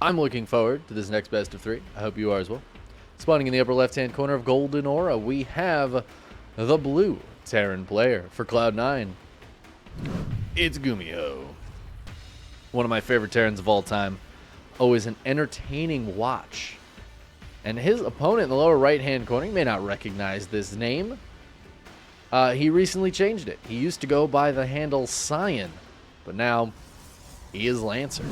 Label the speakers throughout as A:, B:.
A: I'm looking forward to this next best of 3. I hope you are as well. Spawning in the upper left-hand corner of Golden Aura, we have the blue Terran player for Cloud9. It's GuMiho. One of my favorite Terrans of all time. Always an entertaining watch. And his opponent in the lower right-hand corner, you may not recognize this name. He recently changed it. He used to go by the handle Cyan, but now he is Lancer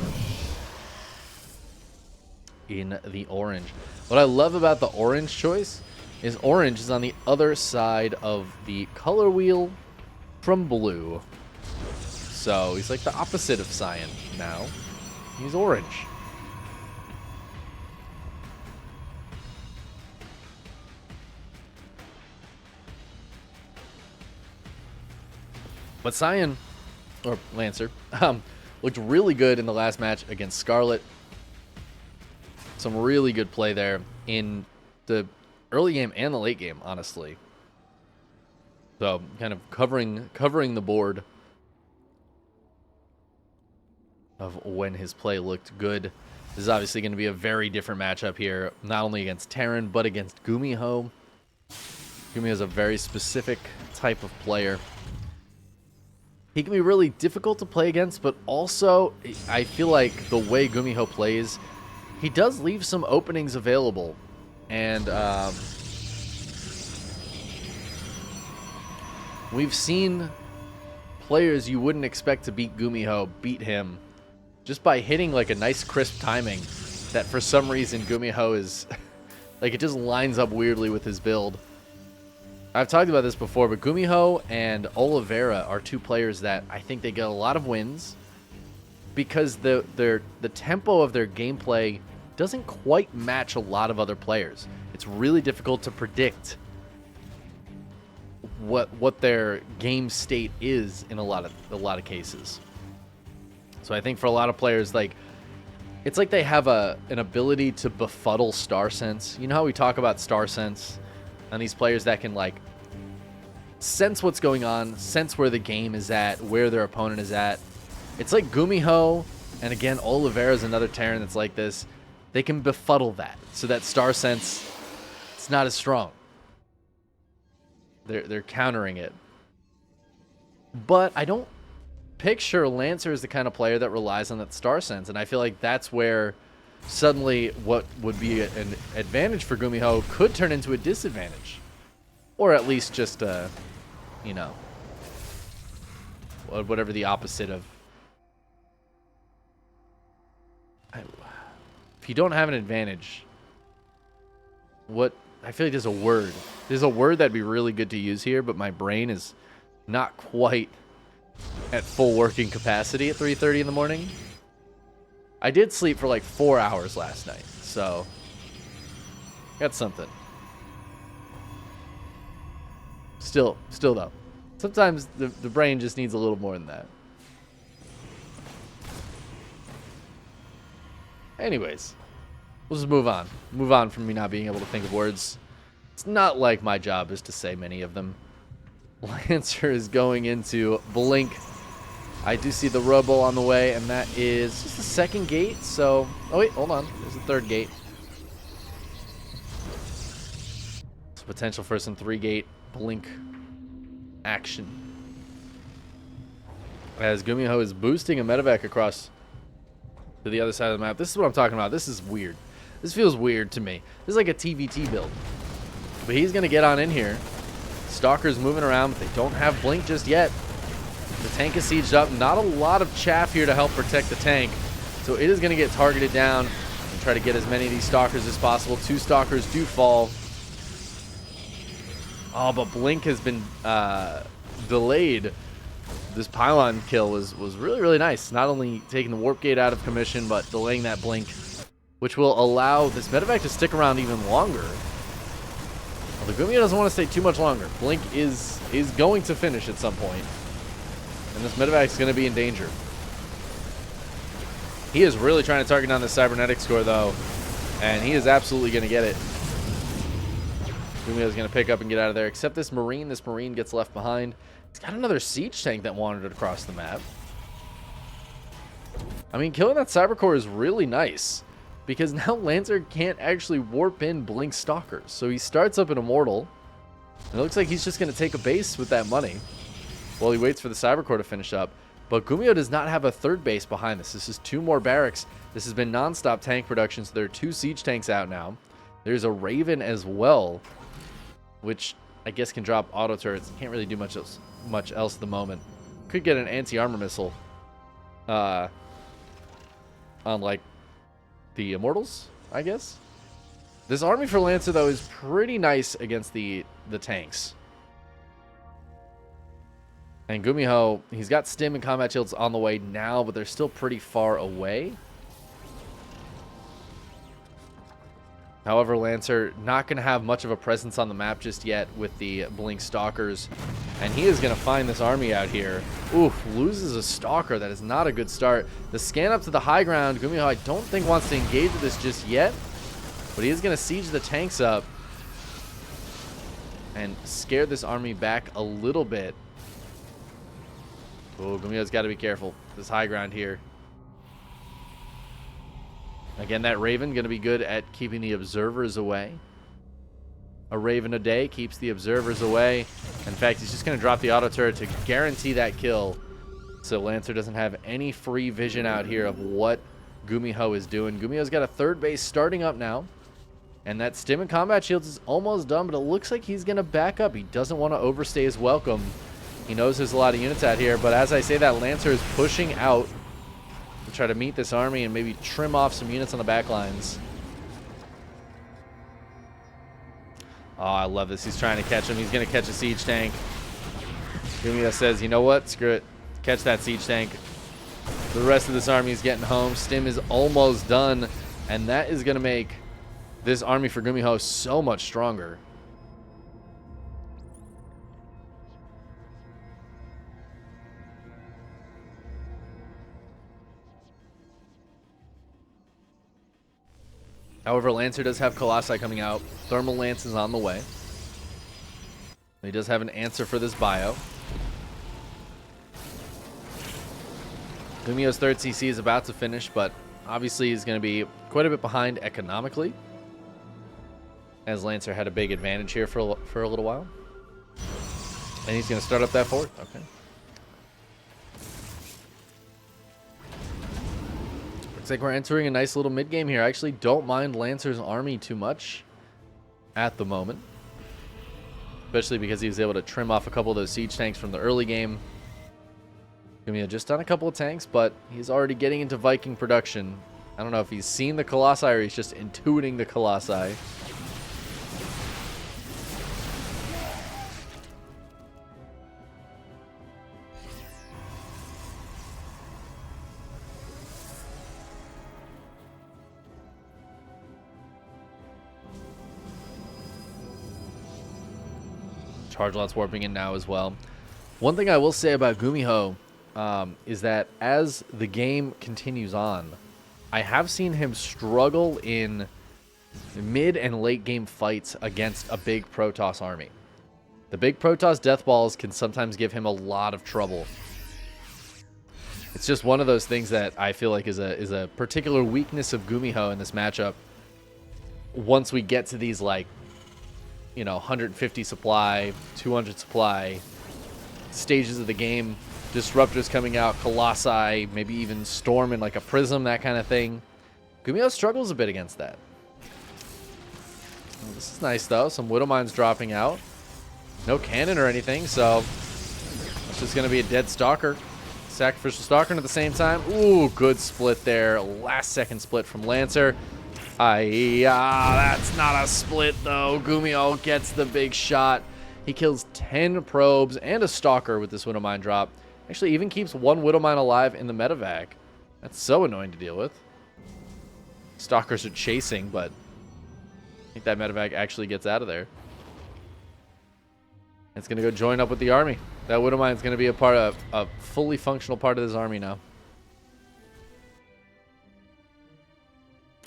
A: in the orange. What I love about the orange choice is orange is on the other side of the color wheel from blue. So he's like the opposite of Cyan now. He's orange. But Cyan, or Lancer, looked really good in the last match against Scarlet. Some really good play there in the early game and the late game, honestly. So kind of covering the board of when his play looked good. This is obviously going to be a very different matchup here, not only against Terran, but against GuMiho. GuMiho is a very specific type of player. He can be really difficult to play against, but also I feel like the way GuMiho plays, he does leave some openings available. And we've seen players you wouldn't expect to beat GuMiho beat him just by hitting like a nice crisp timing that for some reason GuMiho is like it just lines up weirdly with his build. I've talked about this before, but GuMiho and Oliveira are two players that I think they get a lot of wins because the tempo of their gameplay doesn't quite match a lot of other players. It's really difficult to predict what their game state is in a lot of cases. So I think for a lot of players, like it's like they have an ability to befuddle star sense. You know how we talk about star sense and these players that can like sense what's going on, sense where the game is at, where their opponent is at. It's like GuMiho, and again, Oliveira is another Terran that's like this. They can befuddle that, so that star sense, it's not as strong. They're countering it. But I don't picture Lancer as the kind of player that relies on that star sense, and I feel like that's where suddenly what would be an advantage for GuMiho could turn into a disadvantage. Or at least just, you know, whatever the opposite of... If you don't have an advantage, I feel like there's a word. There's a word that'd be really good to use here, but my brain is not quite at full working capacity at 3:30 in the morning. I did sleep for like 4 hours last night, so that's something. Still though, sometimes the brain just needs a little more than that. Anyways, we'll just move on. Move on from me not being able to think of words. It's not like my job is to say many of them. Lancer is going into Blink. I do see the Robo on the way, and that is just the second gate, so... Oh, wait, hold on. There's a third gate. There's potential for some 3-gate Blink action. As GuMiho is boosting a medevac across to the other side of the map. This is what I'm talking about. This is weird. This feels weird to me. This is like a TVT build. But he's going to get on in here. Stalker's moving around, but they don't have Blink just yet. The tank is sieged up. Not a lot of chaff here to help protect the tank. So it is going to get targeted down and try to get as many of these Stalkers as possible. 2 Stalkers do fall. Oh, but Blink has been delayed. This pylon kill was really, really nice. Not only taking the warp gate out of commission, but delaying that Blink, which will allow this medevac to stick around even longer. Well, the GuMiho doesn't want to stay too much longer. Blink is going to finish at some point, and this medevac is going to be in danger. He is really trying to target down the cybernetic score, though, and he is absolutely going to get it. GuMiho is going to pick up and get out of there, except this Marine. This Marine gets left behind. He's got another siege tank that wandered across the map. I mean, killing that cyber core is really nice. because now Lancer can't actually warp in Blink Stalkers. So he starts up an Immortal. And it looks like he's just going to take a base with that money while he waits for the Cybercore to finish up. But GuMiho does not have a third base behind this. This is 2 more barracks. This has been non-stop tank production, so there are 2 siege tanks out now. There's a Raven as well, which I guess can drop auto turrets. Can't really do much else at the moment. Could get an anti-armor missile on, like, the Immortals, I guess. This army for Lancer, though, is pretty nice against the tanks. And GuMiho, he's got stim and combat shields on the way now, but they're still pretty far away. However, Lancer not going to have much of a presence on the map just yet with the Blink Stalkers. And he is going to find this army out here. Oof, loses a Stalker. That is not a good start. The scan up to the high ground, GuMiho I don't think wants to engage with this just yet. But he is going to siege the tanks up and scare this army back a little bit. Oh, GuMiho's got to be careful. This high ground here. Again, that Raven going to be good at keeping the observers away. A Raven a day keeps the observers away. In fact, he's just going to drop the auto turret to guarantee that kill. So Lancer doesn't have any free vision out here of what GuMiho is doing. GuMiho's got a third base starting up now. And that stim and combat shields is almost done, but it looks like he's going to back up. He doesn't want to overstay his welcome. He knows there's a lot of units out here, but as I say that, Lancer is pushing out to try to meet this army and maybe trim off some units on the back lines. Oh, I love this. He's trying to catch him. He's going to catch a siege tank. GuMiho says, you know what? Screw it. Catch that siege tank. The rest of this army is getting home. Stim is almost done, and that is going to make this army for GuMiho so much stronger. However, Lancer does have Colossi coming out. Thermal Lance is on the way. He does have an answer for this bio. GuMiho's third CC is about to finish, but obviously he's going to be quite a bit behind economically, as Lancer had a big advantage here for a little while. And he's going to start up that fort. Okay. Looks like we're entering a nice little mid-game here. I actually don't mind Lancer's army too much at the moment, especially because he was able to trim off a couple of those siege tanks from the early game. GuMiho just done a couple of tanks, but he's already getting into Viking production. I don't know if he's seen the Colossi or he's just intuiting the Colossi. Charge lots warping in now as well. One thing I will say about GuMiho is that as the game continues on, I have seen him struggle in mid and late game fights against a big Protoss army. The big Protoss death balls can sometimes give him a lot of trouble. It's just one of those things that I feel like is a particular weakness of GuMiho in this matchup. Once we get to these, like, you know, 150 supply, 200 supply stages of the game, disruptors coming out, Colossi, maybe even Storm in like a Prism, that kind of thing. GuMiho struggles a bit against that. Well, this is nice though. Some Widow Mines dropping out. No cannon or anything, so it's just going to be a dead Stalker. Sacrificial Stalker at the same time. Ooh, good split there. Last second split from Lancer. That's not a split though. GuMiho gets the big shot. He kills 10 probes and a Stalker with this Widow Mine drop. Actually even keeps one Widow Mine alive in the medevac. That's so annoying to deal with. Stalkers are chasing, but I think that medevac actually gets out of there. It's going to go join up with the army. That Widow Mine is going to be a fully functional part of this army now.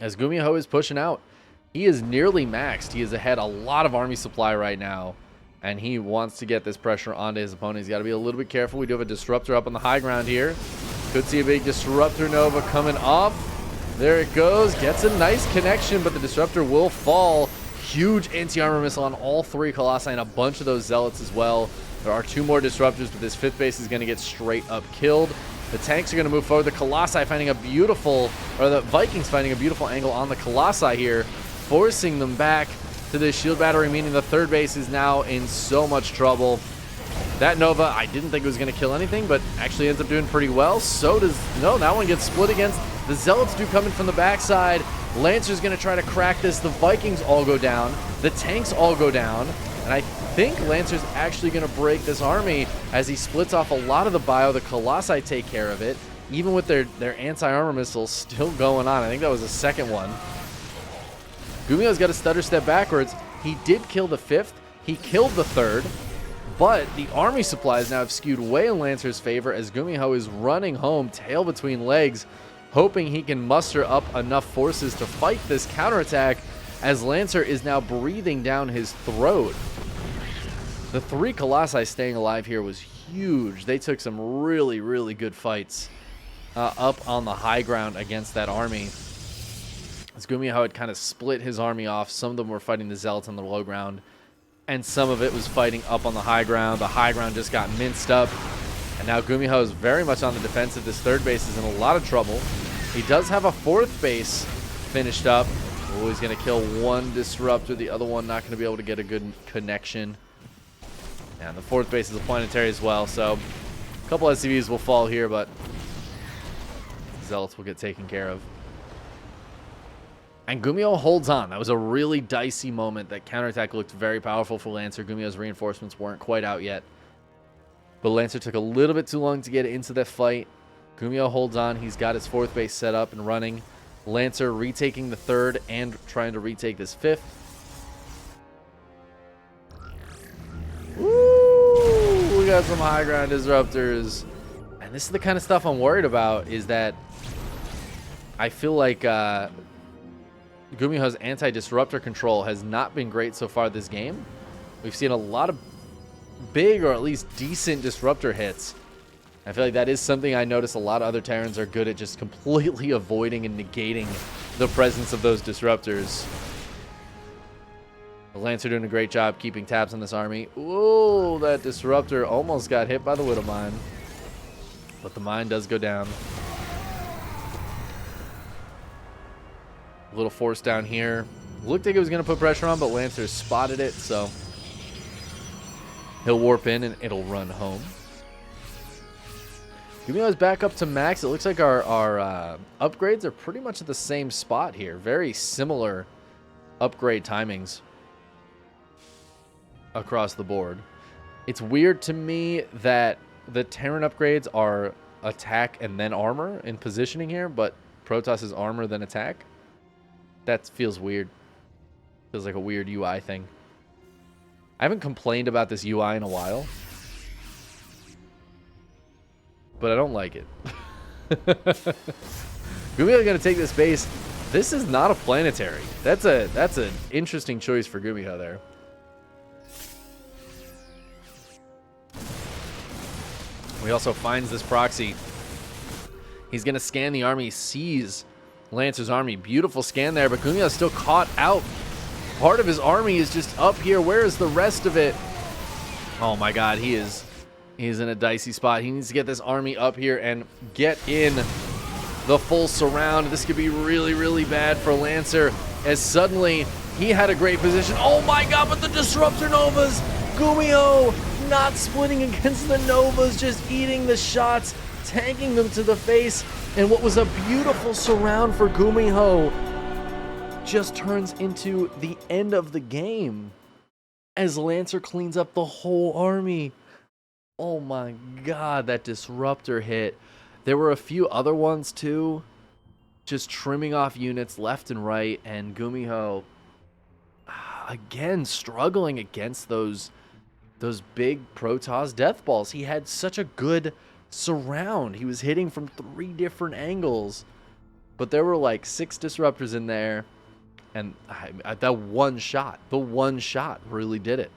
A: As GuMiho is pushing out, he is nearly maxed. He is ahead a lot of army supply right now, and he wants to get this pressure onto his opponent. He's got to be a little bit careful. We do have a Disruptor up on the high ground here. Could see a big Disruptor Nova coming off. There it goes. Gets a nice connection, but the disruptor will fall. Huge anti-armor missile on all 3 Colossi and a bunch of those Zealots as well. There are 2 more disruptors, but this 5th base is going to get straight up killed. The tanks are going to move forward. The Colossi finding a beautiful, or the Vikings finding a beautiful angle on the Colossi here, forcing them back to the shield battery, meaning the 3rd base is now in so much trouble. That Nova, I didn't think it was going to kill anything, but actually ends up doing pretty well. So does, no, that one gets split against. The Zealots do come in from the backside. Lancer's going to try to crack this. The Vikings all go down. The tanks all go down. And I think Lancer's actually going to break this army as he splits off a lot of the bio. The Colossi take care of it, even with their anti-armor missiles still going on. I think that was the 2nd one. GuMiho's got a stutter step backwards. He did kill the 5th. He killed the 3rd. But the army supplies now have skewed way in Lancer's favor as GuMiho is running home, tail between legs, hoping he can muster up enough forces to fight this counterattack as Lancer is now breathing down his throat. The 3 Colossi staying alive here was huge. They took some really, really good fights up on the high ground against that army. As GuMiho had kind of split his army off. Some of them were fighting the Zealots on the low ground, and some of it was fighting up on the high ground. The high ground just got minced up, and now GuMiho is very much on the defensive. This 3rd base is in a lot of trouble. He does have a 4th base finished up. Oh, he's going to kill 1 disruptor. The other one not going to be able to get a good connection. And the 4th base is a planetary as well, so a couple SCVs will fall here, but Zealots will get taken care of. And GuMiho holds on. That was a really dicey moment. That counterattack looked very powerful for Lancer. GuMiho's reinforcements weren't quite out yet, but Lancer took a little bit too long to get into that fight. GuMiho holds on. He's got his 4th base set up and running. Lancer retaking the 3rd and trying to retake this 5th. Woo! We got some high ground disruptors. And this is the kind of stuff I'm worried about, is that I feel like GuMiho's anti-disruptor control has not been great so far this game. We've seen a lot of big, or at least decent, disruptor hits. I feel like that is something I notice a lot of other Terrans are good at, just completely avoiding and negating the presence of those disruptors. The Lancer doing a great job keeping tabs on this army. Ooh, that disruptor almost got hit by the Widow Mine, but the mine does go down. A little force down here. Looked like it was going to put pressure on, but Lancer spotted it, so he'll warp in and it'll run home. GuMiho is back up to max. It looks like our upgrades are pretty much at the same spot here. Very similar upgrade timings across the board. It's weird to me that the Terran upgrades are attack and then armor in positioning here, but Protoss is armor then attack. That feels weird. Feels like a weird UI thing. I haven't complained about this UI in a while, but I don't like it. GuMiho going to take this base. This is not a planetary. That's an interesting choice for GuMiho there. He also finds this proxy. He's going to scan the army, sees Lancer's army. Beautiful scan there, but GuMiho is still caught out. Part of his army is just up here. Where is the rest of it? Oh my god, he's in a dicey spot. He needs to get this army up here and get in the full surround. This could be really, really bad for Lancer, as suddenly he had a great position. Oh my god, but the Disruptor Novas! GuMiho not splitting against the Novas, just eating the shots, tanking them to the face, and what was a beautiful surround for GuMiho just turns into the end of the game as Lancer cleans up the whole army. Oh my god, that disruptor hit. There were a few other ones too, just trimming off units left and right, and GuMiho again struggling against those big Protoss death balls. He had such a good surround. He was hitting from 3 different angles, but there were like 6 disruptors in there, and that one shot, the one shot really did it.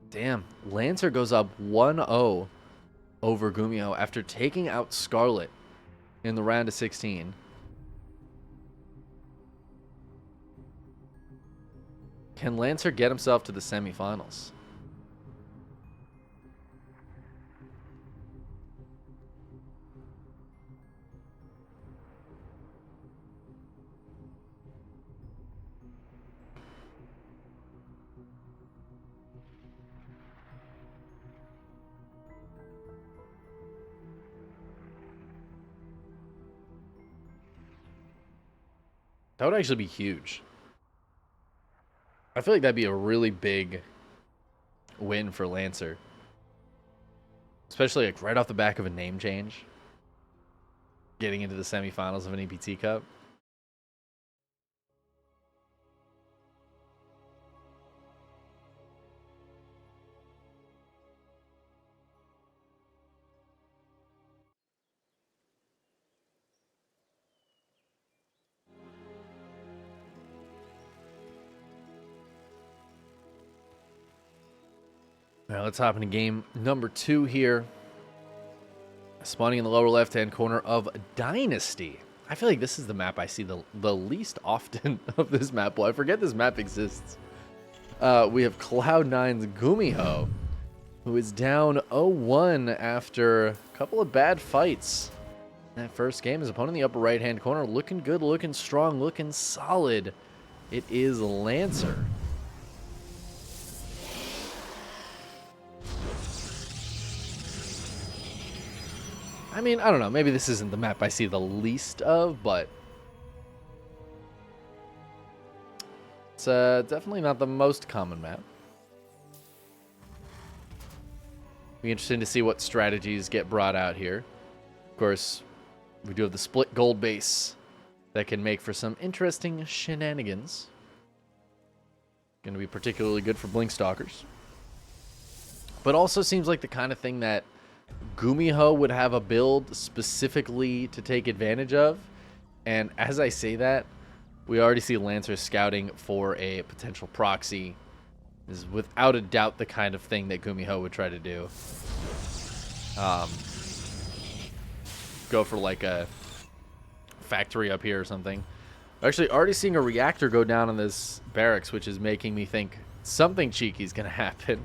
A: Damn, Lancer goes up 1-0 over GuMiho after taking out Scarlet in the round of 16. Can Lancer get himself to the semifinals? That would actually be huge. I feel like that'd be a really big win for Lancer. Especially like right off the back of a name change. Getting into the semifinals of an EPT Cup. Now let's hop into game number 2 here. Spawning in the lower left-hand corner of Dynasty. I feel like this is the map I see the least often of this map. Well, I forget this map exists. We have Cloud9's GuMiho, who is down 0-1 after a couple of bad fights. That first game, his opponent in the upper right-hand corner, looking good, looking strong, looking solid. It is Lancer. I mean, I don't know. Maybe this isn't the map I see the least of, but it's definitely not the most common map. Be interesting to see what strategies get brought out here. Of course, we do have the split gold base that can make for some interesting shenanigans. Going to be particularly good for Blink Stalkers. But also seems like the kind of thing that GuMiho would have a build specifically to take advantage of. And as I say that, we already see Lancer scouting for a potential proxy. This is without a doubt the kind of thing that GuMiho would try to do. Go for like a factory up here or something. Actually, already seeing a reactor go down on this barracks, which is making me think something cheeky is going to happen.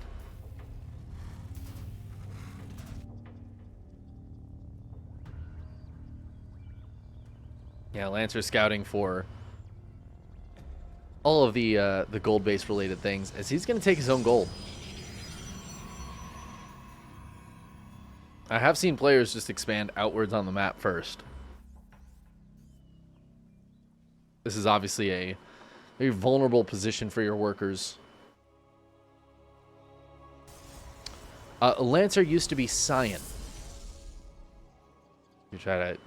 A: Yeah, Lancer scouting for all of the gold base related things, as he's going to take his own gold. I have seen players just expand outwards on the map first. This is obviously a very vulnerable position for your workers. Lancer used to be Cyan. You try to...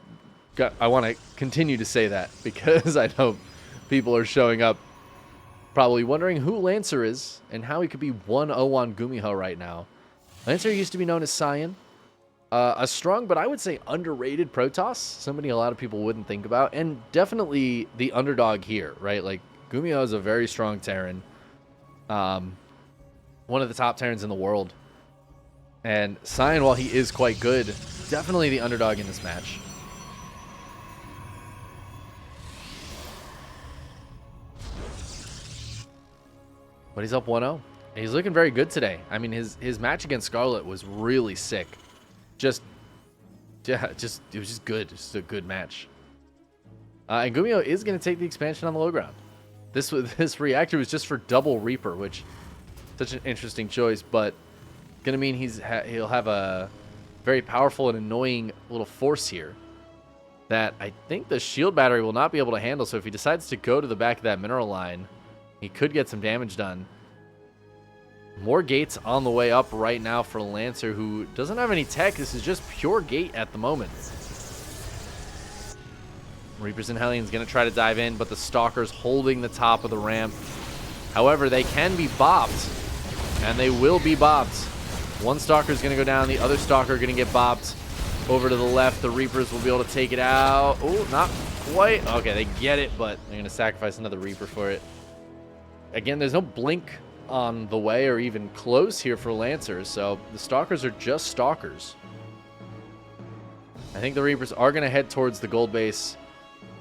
A: I want to continue to say that because I know people are showing up probably wondering who Lancer is and how he could be 1-0 on GuMiho right now. Lancer used to be known as Cyan. A strong, but I would say underrated Protoss. Somebody a lot of people wouldn't think about. And definitely the underdog here, right? Like, GuMiho is a very strong Terran. One of the top Terrans in the world. And Cyan, while he is quite good, definitely the underdog in this match. But he's up 1-0. And he's looking very good today. I mean, his match against Scarlet was really sick. It was just good. Just a good match. And GuMiho is going to take the expansion on the low ground. This reactor was just for double Reaper, which such an interesting choice, but going to mean he'll have a very powerful and annoying little force here that I think the shield battery will not be able to handle. So if he decides to go to the back of that mineral line, he could get some damage done. More gates on the way up right now for Lancer, who doesn't have any tech. This is just pure gate at the moment. Reapers and Hellions going to try to dive in, but the Stalkers holding the top of the ramp. However, they can be bopped, and they will be bopped. One Stalker is going to go down. The other Stalker going to get bopped. Over to the left, the Reapers will be able to take it out. Oh, not quite. Okay, they get it, but they're going to sacrifice another Reaper for it. Again, there's no blink on the way or even close here for Lancer, so the Stalkers are just Stalkers. I think the Reapers are going to head towards the gold base.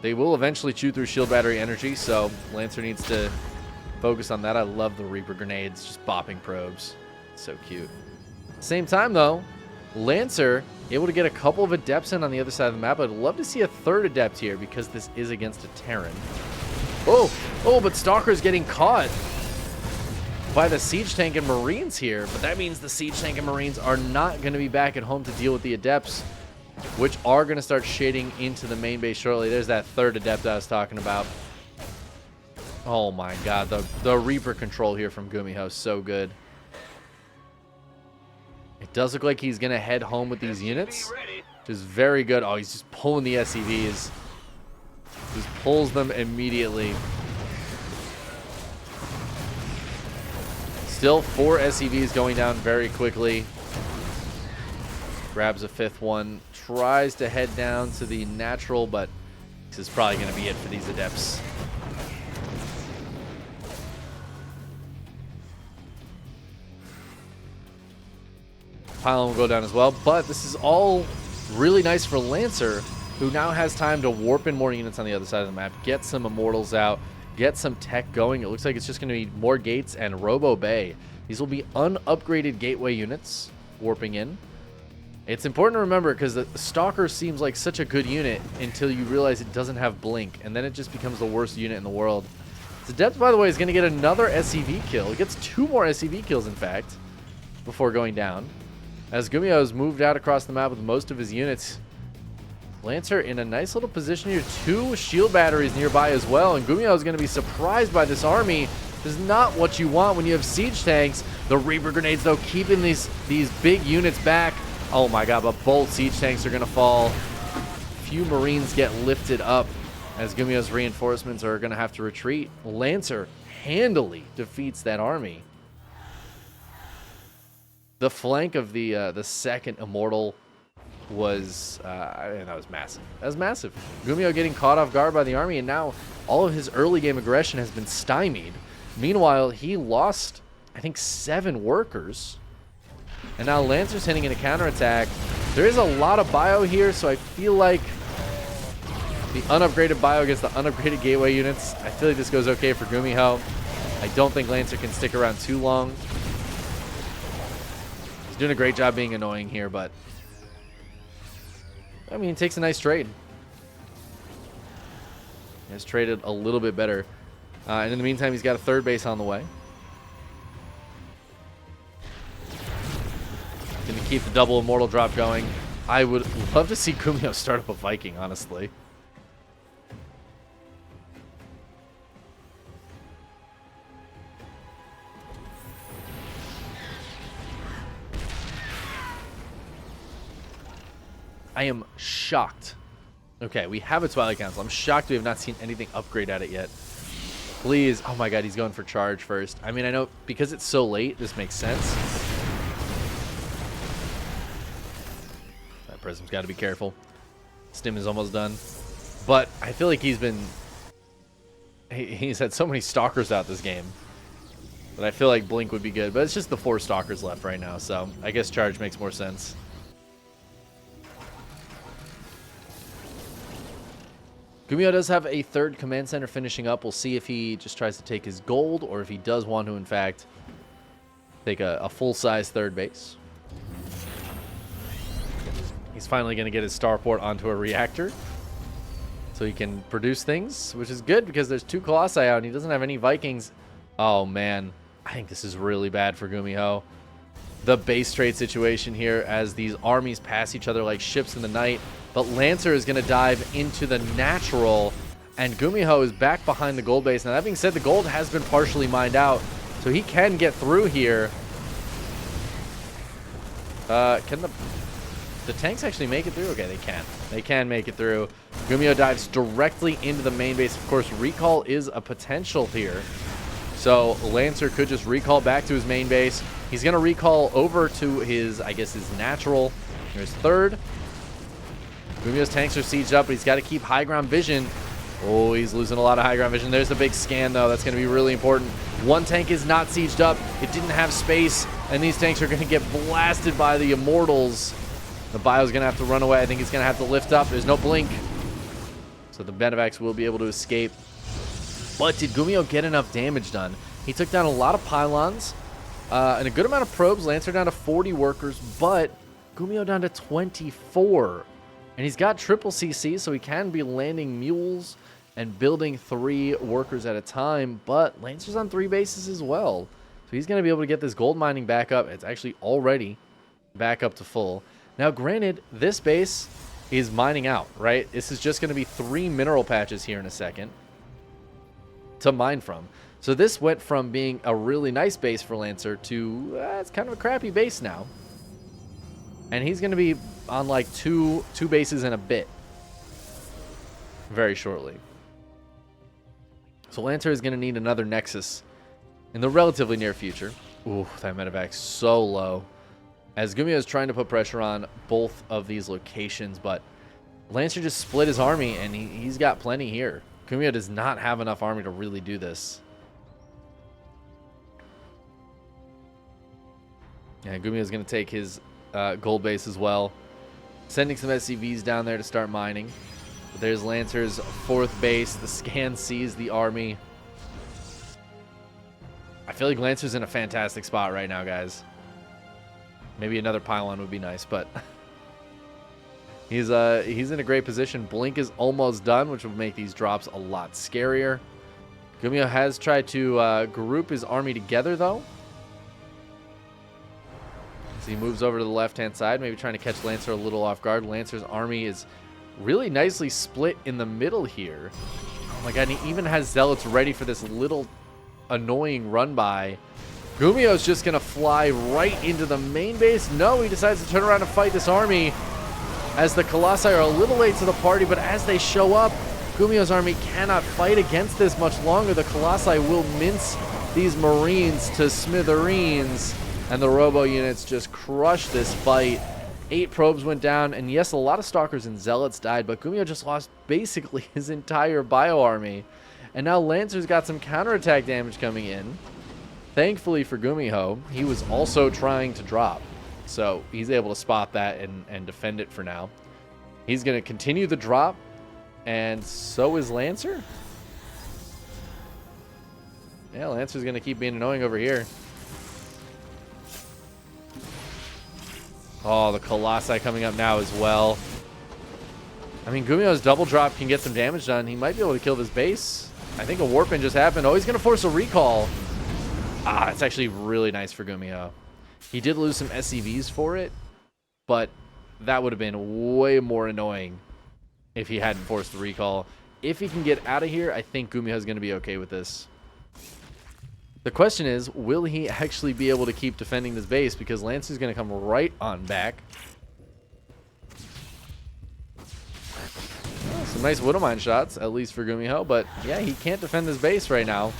A: They will eventually chew through shield battery energy, so Lancer needs to focus on that. I love the Reaper grenades, just bopping probes. So cute. Same time, though, Lancer able to get a couple of Adepts in on the other side of the map. I'd love to see a third Adept here because this is against a Terran. Oh, but Stalker's getting caught by the Siege Tank and Marines here. But that means the Siege Tank and Marines are not going to be back at home to deal with the Adepts, which are going to start shading into the main base shortly. There's that third Adept I was talking about. Oh my god, the Reaper control here from GuMiho, so good. It does look like he's going to head home with these units, which is very good. Oh, he's just pulling the SCVs. Just pulls them immediately. Still 4 SCVs going down very quickly. Grabs a 5th one. Tries to head down to the natural, but this is probably going to be it for these Adepts. Pylon will go down as well, but this is all really nice for Lancer, who now has time to warp in more units on the other side of the map, get some Immortals out, get some tech going. It looks like it's just going to be more gates and Robo Bay. These will be unupgraded gateway units warping in. It's important to remember because the Stalker seems like such a good unit until you realize it doesn't have Blink, and then it just becomes the worst unit in the world. The Adept, by the way, is going to get another SCV kill. It gets 2 more SCV kills, in fact, before going down. As GuMiho has moved out across the map with most of his units, Lancer in a nice little position here. 2 shield batteries nearby as well, and GuMiho is going to be surprised by this army. This is not what you want when you have siege tanks. The Reaper grenades, though, keeping these big units back. Oh my god, but both siege tanks are going to fall. Few Marines get lifted up as GuMiho's reinforcements are going to have to retreat. Lancer handily defeats that army. The flank of the second Immortal was, that was massive. That was massive. GuMiho getting caught off guard by the army, and now all of his early game aggression has been stymied. Meanwhile, he lost, I think, 7 workers. And now Lancer's hitting in a counterattack. There is a lot of bio here, so I feel like the unupgraded bio against the unupgraded gateway units, I feel like this goes okay for GuMiho. I don't think Lancer can stick around too long. He's doing a great job being annoying here, but I mean, it takes a nice trade. He has traded a little bit better. And in the meantime, he's got a third base on the way. Going to keep the double Immortal drop going. I would love to see GuMiho start up a Viking, honestly. I am shocked. Okay, we have a Twilight Council. I'm shocked we have not seen anything upgrade at it yet. Please. Oh my god, he's going for charge first. I mean, I know because it's so late, this makes sense. That Prism's got to be careful. Stim is almost done. But I feel like he's had so many Stalkers out this game that I feel like Blink would be good. But it's just the 4 Stalkers left right now, so I guess charge makes more sense. GuMiho does have a third command center finishing up. We'll see if he just tries to take his gold or if he does want to, in fact, take a full-size third base. He's finally going to get his starport onto a reactor so he can produce things, which is good because there's 2 Colossi out and he doesn't have any Vikings. Oh, man. I think this is really bad for GuMiho. The base trade situation here as these armies pass each other like ships in the night. But Lancer is going to dive into the natural, and GuMiho is back behind the gold base. Now, that being said, the gold has been partially mined out, so he can get through here. Can the tanks actually make it through? Okay, they can. They can make it through. GuMiho dives directly into the main base. Of course, recall is a potential here. So Lancer could just recall back to his main base. He's going to recall over to his, I guess, his natural. Here's third. GuMiho's tanks are sieged up, but he's got to keep high ground vision. Oh, he's losing a lot of high ground vision. There's a big scan, though. That's going to be really important. One tank is not sieged up. It didn't have space, and these tanks are going to get blasted by the Immortals. The Bio's going to have to run away. I think he's going to have to lift up. There's no blink. So the Medivacs will be able to escape. But did GuMiho get enough damage done? He took down a lot of pylons and a good amount of probes. Lancer down to 40 workers, but GuMiho down to 24. And he's got triple CC, so he can be landing mules and building 3 workers at a time. But Lancer's on 3 bases as well. So he's going to be able to get this gold mining back up. It's actually already back up to full. Now, granted, this base is mining out, right? This is just going to be 3 mineral patches here in a second to mine from. So this went from being a really nice base for Lancer to it's kind of a crappy base now. And he's going to be on like two bases and a bit very shortly. So Lancer is going to need another Nexus in the relatively near future. Ooh, that medevac's so low. As GuMiho is trying to put pressure on both of these locations, but Lancer just split his army, and he's got plenty here. GuMiho does not have enough army to really do this. Yeah, GuMiho is going to take his gold base as well, sending some SCVs down there to start mining. But there's Lancer's 4th base. The scan sees the army. I feel like Lancer's in a fantastic spot right now, guys. Maybe another pylon would be nice, but he's in a great position. Blink is almost done, which will make these drops a lot scarier. GuMiho has tried to group his army together, though. So he moves over to the left-hand side, maybe trying to catch Lancer a little off guard. Lancer's army is really nicely split in the middle here. Oh my god, and he even has Zealots ready for this little annoying run-by. GuMiho's just going to fly right into the main base. No, he decides to turn around and fight this army as the Colossi are a little late to the party, but as they show up, GuMiho's army cannot fight against this much longer. The Colossi will mince these Marines to smithereens, and the Robo units just crush this fight. 8 probes went down, and yes, a lot of Stalkers and Zealots died, but GuMiho just lost basically his entire Bio army. And now Lancer's got some counterattack damage coming in. Thankfully for GuMiho, he was also trying to drop. So he's able to spot that and defend it for now. He's going to continue the drop, and so is Lancer. Yeah, Lancer's going to keep being annoying over here. Oh, the Colossi coming up now as well. I mean, GuMiho's double drop can get some damage done. He might be able to kill this base. I think a warp-in just happened. Oh, he's going to force a recall. Ah, it's actually really nice for GuMiho. He did lose some SCVs for it, but that would have been way more annoying if he hadn't forced the recall. If he can get out of here, I think GuMiho's going to be okay with this. The question is, will he actually be able to keep defending this base? Because Lancer's going to come right on back. Oh, some nice Widowmine shots, at least for GuMiho. But yeah, he can't defend this base right now.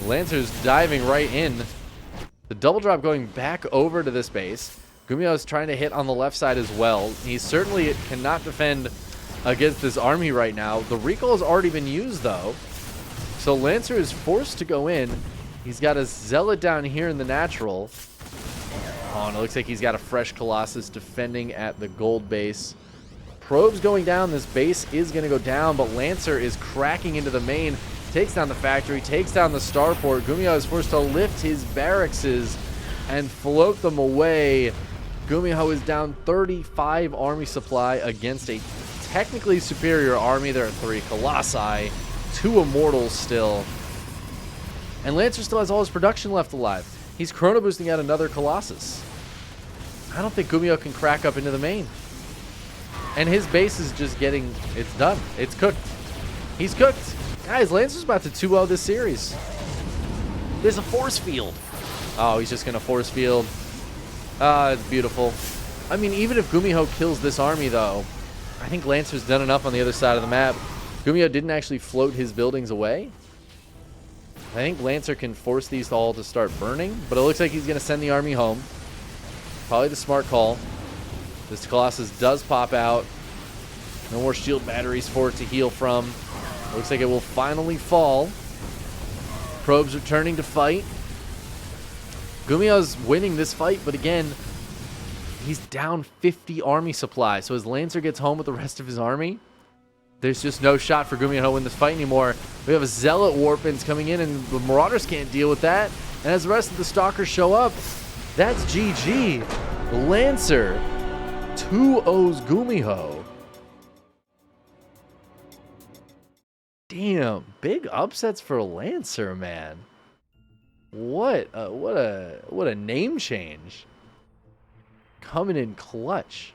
A: Lancer's diving right in. The double drop going back over to this base. GuMiho is trying to hit on the left side as well. He certainly cannot defend against this army right now. The recall has already been used, though. So Lancer is forced to go in. He's got a Zealot down here in the natural. Oh, and it looks like he's got a fresh Colossus defending at the gold base. Probes going down. This base is going to go down, but Lancer is cracking into the main. Takes down the factory, takes down the starport. GuMiho is forced to lift his barracks and float them away. GuMiho is down 35 army supply against a technically superior army. There are 3 Colossi, 2 Immortals still. And Lancer still has all his production left alive. He's chrono boosting out another Colossus. I don't think GuMiho can crack up into the main. And his base is just getting, it's done. It's cooked. He's cooked. Guys, Lancer's about to 2-0 this series. There's a force field. Oh, he's just going to force field. Ah, it's beautiful. I mean, even if GuMiho kills this army, though, I think Lancer's done enough on the other side of the map. GuMiho didn't actually float his buildings away. I think Lancer can force these all to start burning, but it looks like he's going to send the army home. Probably the smart call. This Colossus does pop out. No more shield batteries for it to heal from. Looks like it will finally fall. Probes returning to fight. GuMiho's winning this fight, but again, He's down 50 army supply. So as Lancer gets home with the rest of his army, there's just no shot for GuMiho to win this fight anymore. We have a Zealot Warpins coming in, and the Marauders can't deal with that. And as the rest of the Stalkers show up, that's GG. Lancer 2-0s GuMiho. Damn, big upsets for Lancer, man. What a name change. Coming in clutch.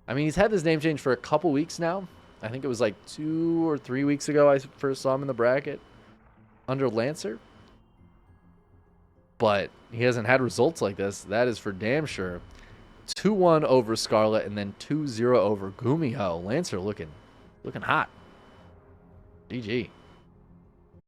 A: I mean, he's had this name change for a couple weeks now. I think it was like 2 or 3 weeks ago I first saw him in the bracket under Lancer. But he hasn't had results like this. That is for damn sure. 2-1 over Scarlet and then 2-0 over GuMiho. Lancer looking hot. GG.